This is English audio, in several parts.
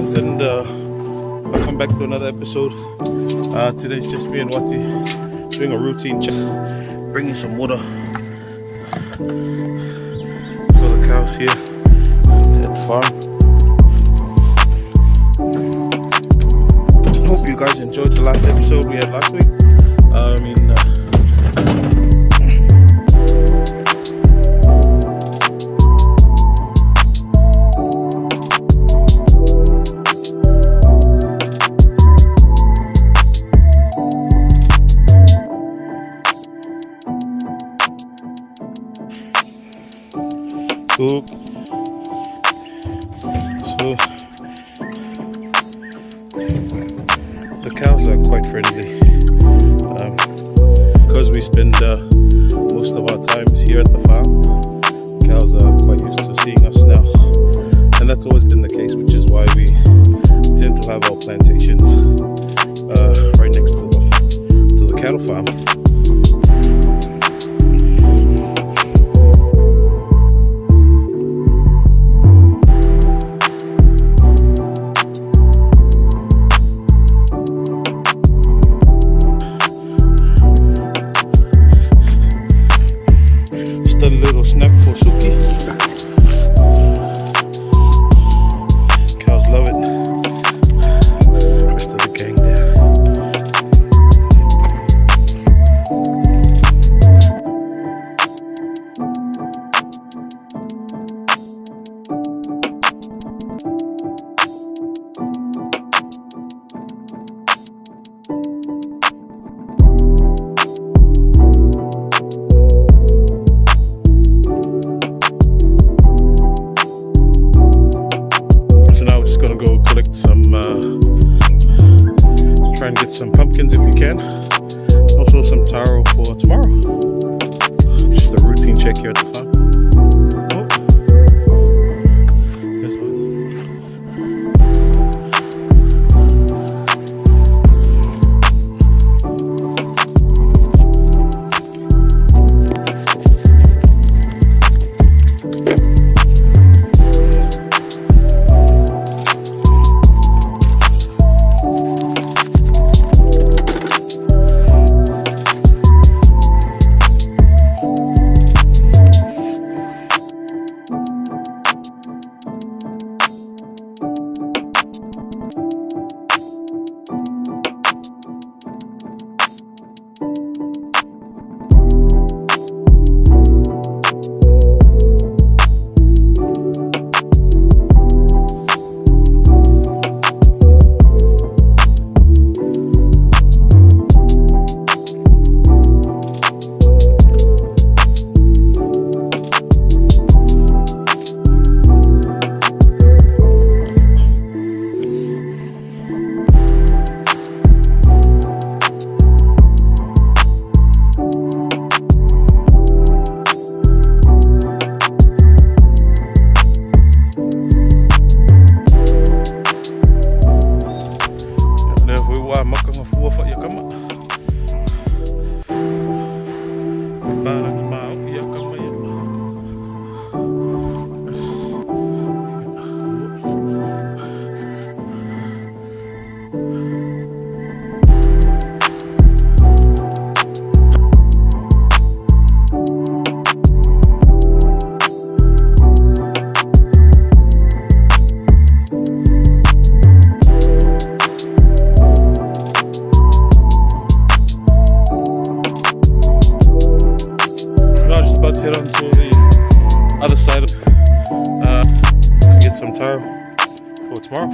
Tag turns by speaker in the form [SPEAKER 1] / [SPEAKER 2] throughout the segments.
[SPEAKER 1] guys, and welcome back to another episode. Today's just me and Wati doing a routine check, bringing some water for the cows here at the farm. Hope you guys enjoyed the last episode we had last week. So the cows are quite friendly because we spend most of our times here at the farm. Cows are quite used to seeing us now, and that's always been the case, which is why we tend to have our plantations right next to the cattle farm. A little snack for Suki. Cows love it. Rest of the gang there. Try and get some pumpkins if we can. Also some taro for tomorrow. Just a routine check here at the farm. Oh, this one. Head on to the other side to get some taro for tomorrow.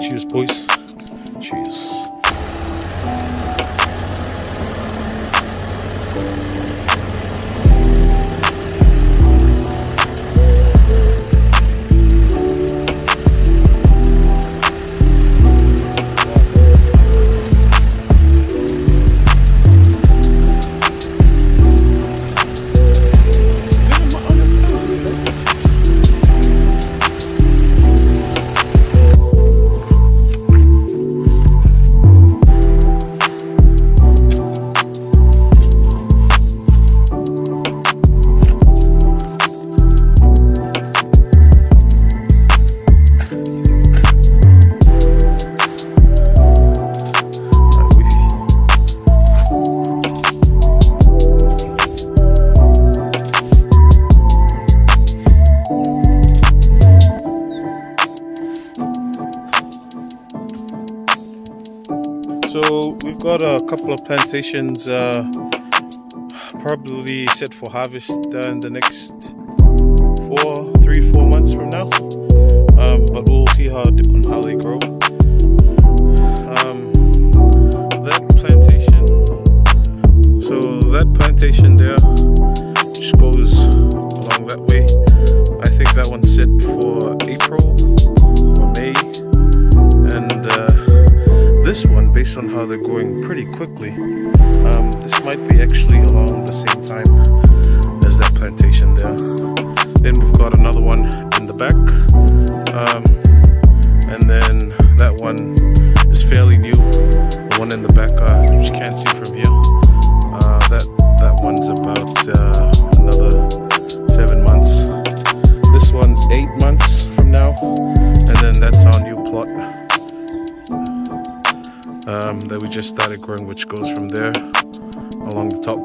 [SPEAKER 1] Cheers, boys. Cheers. So we've got a couple of plantations probably set for harvest in the next 3-4 months from now. But we'll see how they grow. That plantation there, which goes along that way, I think that one's set for April or May, and this one, based on how they're growing pretty quickly, this might be actually along the same time as that plantation there. Then we've got another one in the back, and then that one is fairly new. The one in the back, which you can't see from here. That one's about another 7 months. This one's 8 months from now, and then that's our new plot that we just started growing, which goes from there along the top.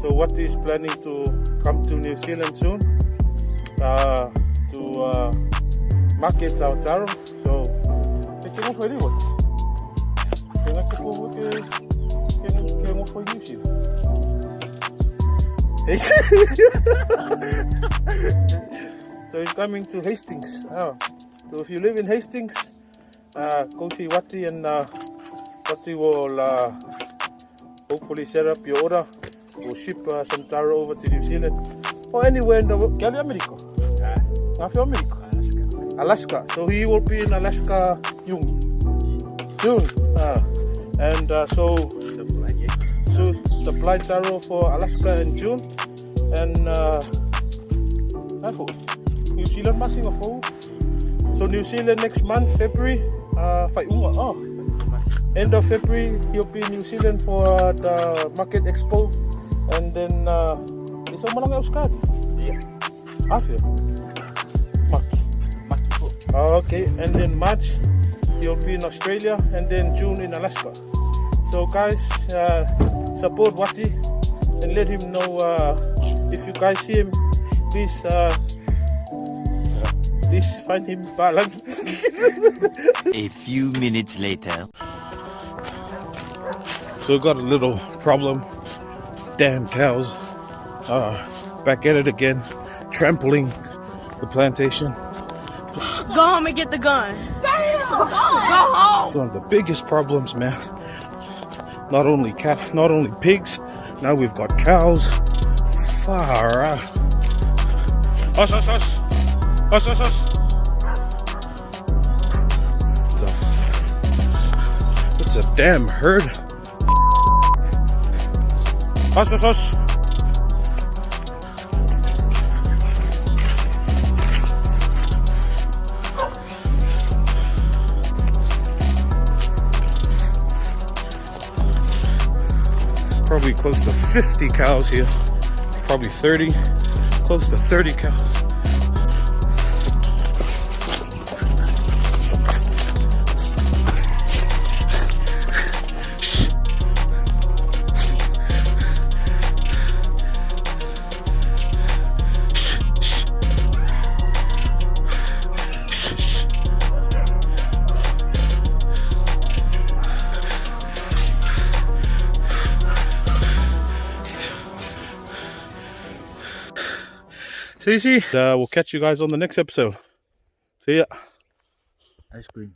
[SPEAKER 1] So what is planning to come to New Zealand soon to market our taro. So taking off really what? So he's coming to Hastings. So if you live in Hastings, go see Wati, and Wati will hopefully set up your order. We'll ship some taro over to New Zealand or anywhere in the world. Kali America? America? Alaska. So he will be in Alaska June. And so supply taro for Alaska in June. And New Zealand masing of. So New Zealand next month, February. End of February, he'll be in New Zealand for the Market Expo. And then it's a Malanga Euskadi. Yeah. After March. Okay, and then March he'll be in Australia, and then June in Alaska. So guys, support Wati and let him know if you guys see him, please find him Balang.
[SPEAKER 2] A few minutes later.
[SPEAKER 1] So we got a little problem. Damn cows, back at it again, trampling the plantation.
[SPEAKER 3] Go home and get the gun. Damn! Go home!
[SPEAKER 1] One of the biggest problems, man. Not only pigs, now we've got cows. Far out. Hush, hush, hush. Hush, hush, hush. It's a damn herd. Hush, hush, hush. Probably close to 50 cows here. Probably 30. Close to 30 cows. See. We'll catch you guys on the next episode. See ya.
[SPEAKER 4] Ice cream.